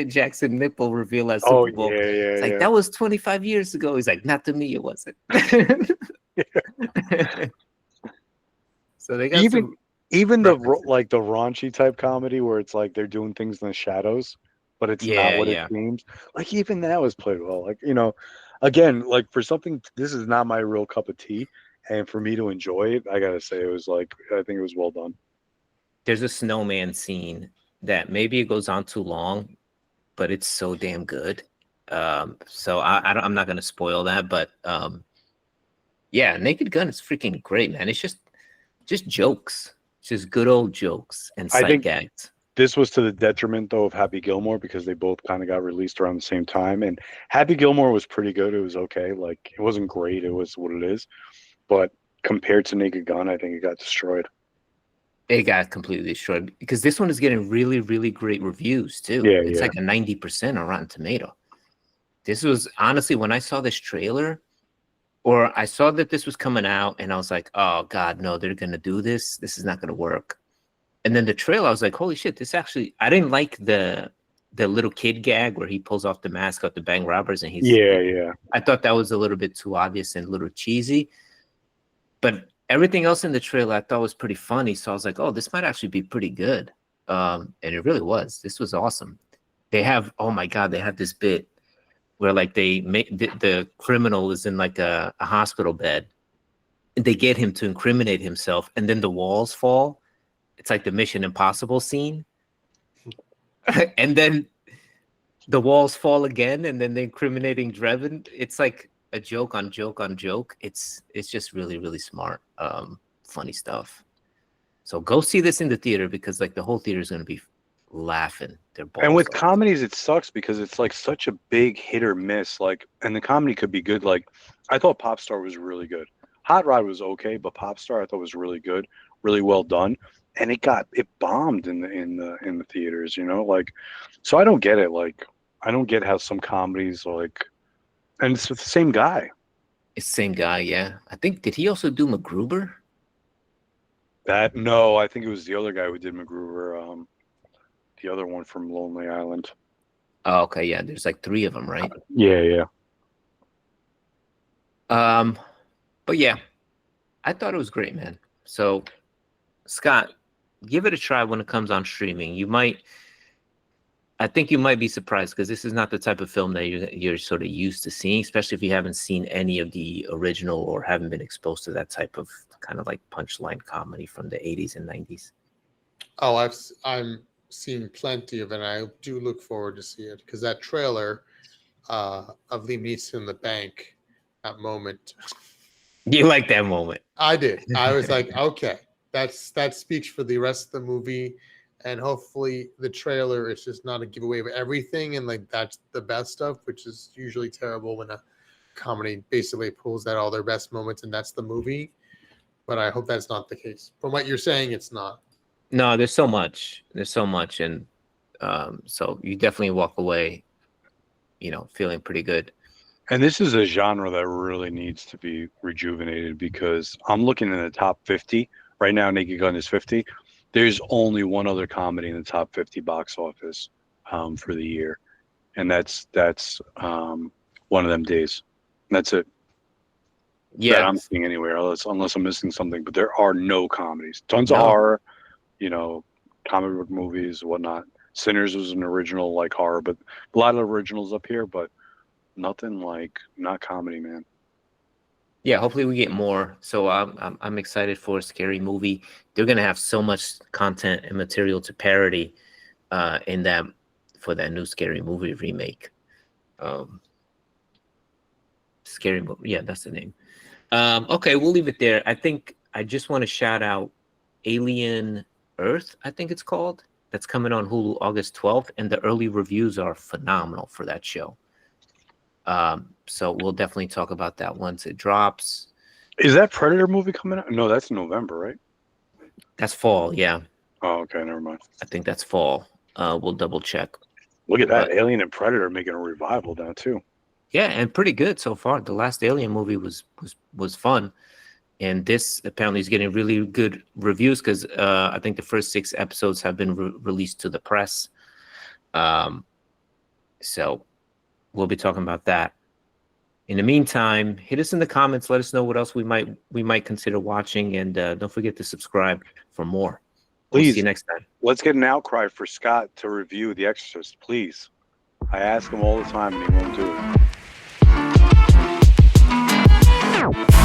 Jackson nipple reveal at Super Bowl. It's like, that was 25 years ago. He's like, not to me, it wasn't. So they got even the like the raunchy type comedy where it's like they're doing things in the shadows, but it's not what it seems. Like even that was played well. Like, you know, again, like for something, this is not my real cup of tea. And for me to enjoy it, I gotta say, it was like, I think it was well done. There's a snowman scene that maybe it goes on too long, but it's so damn good. So I'm not gonna spoil that, but yeah, Naked Gun is freaking great, man. It's just jokes, just good old jokes and sight gags. This was to the detriment though of Happy Gilmore because they both kind of got released around the same time, and Happy Gilmore was pretty good. It was okay, like it wasn't great. It was what it is. But compared to Naked Gun, I think it got destroyed. It got completely destroyed because this one is getting really, really great reviews too. It's like a 90% on Rotten Tomato. This was honestly, when I saw this trailer, or I saw that this was coming out, and I was like, oh God, no, they're gonna do this. This is not gonna work. And then the trailer, I was like, holy shit, this actually, I didn't like the little kid gag where he pulls off the mask out the bank robbers and he's I thought that was a little bit too obvious and a little cheesy. But everything else in the trailer I thought was pretty funny. So I was like, oh, this might actually be pretty good. And it really was. This was awesome. They have, oh my God, they have this bit where like they make the criminal is in like a hospital bed. And they get him to incriminate himself. And then the walls fall. It's like the Mission Impossible scene. And then the walls fall again. And then the incriminating Drevin. It's like a joke on joke on joke. It's just really, really smart, funny stuff. So go see this in the theater because like the whole theater is going to be laughing their balls and with off. comedies, it sucks because it's like such a big hit or miss. Like, and the comedy could be good. Like, I thought Popstar was really good. Hot Rod was okay, but Popstar I thought was really good, really well done. And it bombed in the theaters. You know, like, so I don't get it. Like, I don't get how some comedies are like. And it's with the same guy. It's the same guy, yeah. I think, did he also do MacGruber? No, I think it was the other guy who did MacGruber. The other one from Lonely Island. Oh, okay, yeah. There's like 3 of them, right? Yeah. But yeah, I thought it was great, man. So, Scott, give it a try when it comes on streaming. I think you might be surprised because this is not the type of film that you're sort of used to seeing, especially if you haven't seen any of the original or haven't been exposed to that type of kind of like punchline comedy from the 80s and 90s. Oh, I'm seeing plenty of it. And I do look forward to see it because that trailer of Liam Neeson in the bank, that moment. You like that moment? I did. I was like, okay, that speaks for the rest of the movie. And hopefully the trailer is just not a giveaway of everything. And like, that's the best stuff, which is usually terrible when a comedy basically pulls out all their best moments and that's the movie. But I hope that's not the case. From what you're saying, it's not. No, there's so much. And so you definitely walk away, feeling pretty good. And this is a genre that really needs to be rejuvenated because I'm looking in the top 50. Right now, Naked Gun is 50. There's only one other comedy in the top 50 box office for the year, and that's One of Them Days. That's it. Yeah, that I'm seeing anywhere unless I'm missing something. But there are no comedies. Tons of horror, comic book movies, whatnot. Sinners was an original like horror, but a lot of originals up here, but nothing like not comedy, man. Yeah, hopefully we get more. So I'm excited for a Scary Movie. They're gonna have so much content and material to parody in that for that new Scary Movie remake. Scary Movie, yeah, that's the name. Okay, we'll leave it there. I think I just want to shout out Alien Earth, I think it's called. That's coming on Hulu August 12th, and the early reviews are phenomenal for that show. So we'll definitely talk about that once it drops. Is that Predator movie coming out? No, that's November, right? That's fall, yeah. Oh, okay, never mind. I think that's fall. We'll double check. Look at that. Alien and Predator making a revival now too. Yeah, and pretty good so far. The last Alien movie was fun. and this apparently is getting really good reviews because I think the first 6 episodes have been released to the press. So we'll be talking about that. In the meantime, hit us in the comments. Let us know what else we might consider watching, and don't forget to subscribe for more. We'll Please. see you next time. Let's get an outcry for Scott to review The Exorcist, please. I ask him all the time, and he won't do it.